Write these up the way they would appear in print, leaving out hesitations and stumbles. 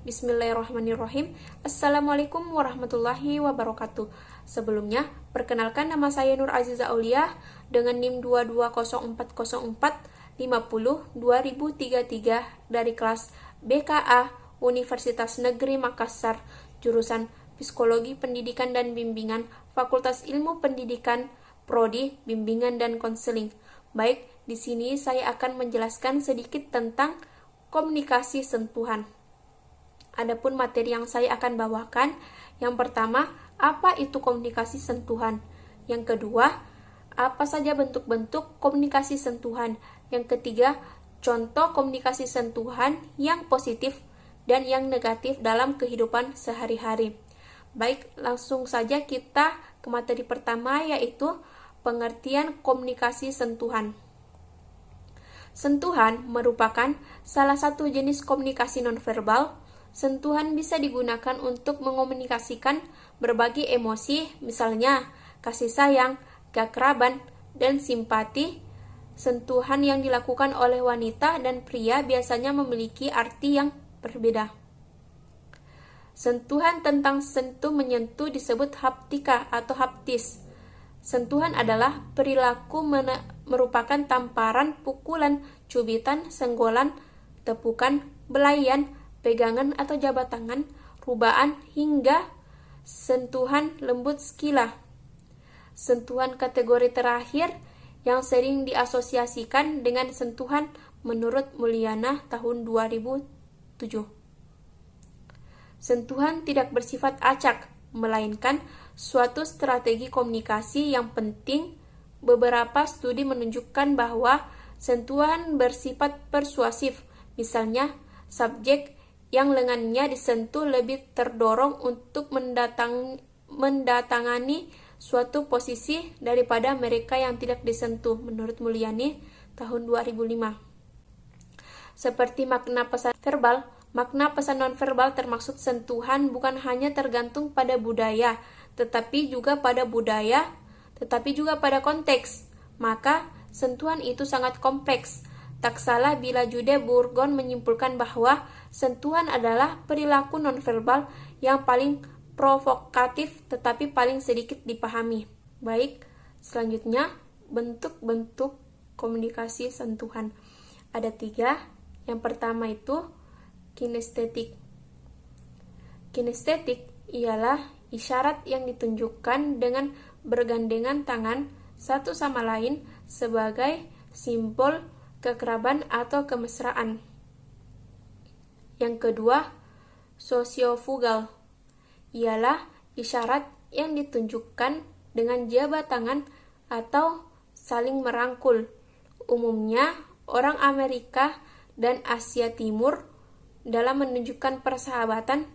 Bismillahirrahmanirrahim. Assalamualaikum warahmatullahi wabarakatuh. Sebelumnya, perkenalkan nama saya Nur Aziza Aulia dengan NIM 220404502033 dari kelas BKA Universitas Negeri Makassar, jurusan Psikologi Pendidikan dan Bimbingan, Fakultas Ilmu Pendidikan, Prodi Bimbingan dan Konseling. Baik, di sini saya akan menjelaskan sedikit tentang komunikasi sentuhan. Adapun materi yang saya akan bawakan, yang pertama, apa itu komunikasi sentuhan? Yang kedua, apa saja bentuk-bentuk komunikasi sentuhan? Yang ketiga, contoh komunikasi sentuhan yang positif dan yang negatif dalam kehidupan sehari-hari. Baik, langsung saja kita ke materi pertama, yaitu pengertian komunikasi sentuhan. Sentuhan merupakan salah satu jenis komunikasi nonverbal. Sentuhan bisa digunakan untuk mengomunikasikan berbagai emosi, misalnya kasih sayang, keakraban, dan simpati. Sentuhan yang dilakukan oleh wanita dan pria biasanya memiliki arti yang berbeda. Sentuhan tentang sentuh menyentuh disebut haptika atau haptis. Sentuhan adalah perilaku merupakan tamparan, pukulan, cubitan, senggolan, tepukan, belayan, pegangan atau jabat tangan, rubaan, hingga sentuhan lembut skila. Sentuhan kategori terakhir yang sering diasosiasikan dengan sentuhan menurut Mulyana tahun 2007. Sentuhan tidak bersifat acak, melainkan suatu strategi komunikasi yang penting. Beberapa studi menunjukkan bahwa sentuhan bersifat persuasif, misalnya subjek yang lengannya disentuh lebih terdorong untuk mendatangani suatu posisi daripada mereka yang tidak disentuh, menurut Mulyani tahun 2005. Seperti makna pesan verbal, makna pesan nonverbal termasuk sentuhan bukan hanya tergantung pada budaya, tetapi juga pada konteks. Maka sentuhan itu sangat kompleks. Tak salah bila Jude Bourgon menyimpulkan bahwa sentuhan adalah perilaku nonverbal yang paling provokatif tetapi paling sedikit dipahami. Baik, selanjutnya bentuk-bentuk komunikasi sentuhan. Ada 3. Yang pertama itu kinestetik. Kinestetik ialah isyarat yang ditunjukkan dengan bergandengan tangan satu sama lain sebagai simbol kekerabaan atau kemesraan. Yang kedua, sosiofugal, ialah isyarat yang ditunjukkan dengan jabat tangan atau saling merangkul. Umumnya, orang Amerika dan Asia Timur dalam menunjukkan persahabatan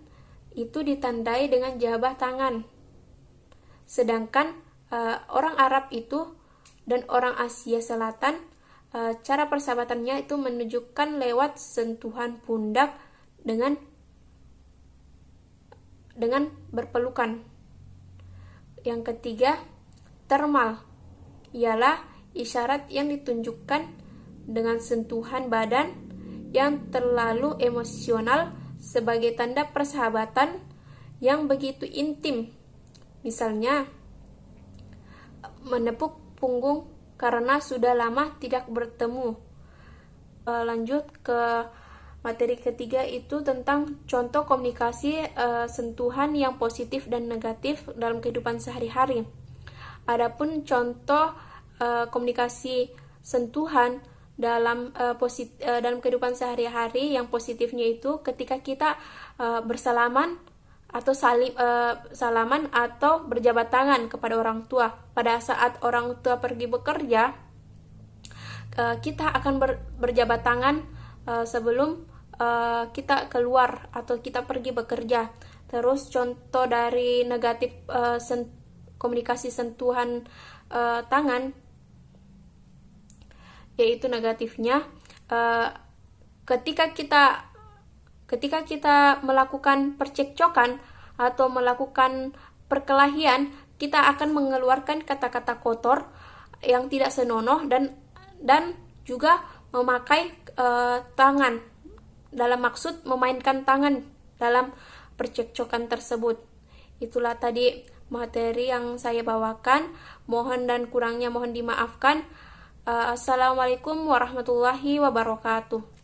itu ditandai dengan jabat tangan. Sedangkan orang Arab itu dan orang Asia Selatan, cara persahabatannya itu menunjukkan lewat sentuhan pundak dengan berpelukan. Yang ketiga, termal, ialah isyarat yang ditunjukkan dengan sentuhan badan yang terlalu emosional sebagai tanda persahabatan yang begitu intim. Misalnya, menepuk punggung karena sudah lama tidak bertemu. Lanjut ke materi ketiga, itu tentang contoh komunikasi sentuhan yang positif dan negatif dalam kehidupan sehari-hari. Adapun contoh komunikasi sentuhan dalam kehidupan sehari-hari yang positifnya itu ketika kita bersalaman atau salaman atau berjabat tangan kepada orang tua. Pada saat orang tua pergi bekerja, kita akan berjabat tangan sebelum kita keluar atau kita pergi bekerja. Terus contoh dari negatif komunikasi sentuhan tangan, yaitu negatifnya ketika kita melakukan percekcokan atau melakukan perkelahian, kita akan mengeluarkan kata-kata kotor yang tidak senonoh dan juga memakai tangan dalam maksud memainkan tangan dalam percekcokan tersebut. Itulah tadi materi yang saya bawakan. Mohon dan kurangnya mohon dimaafkan. Assalamualaikum warahmatullahi wabarakatuh.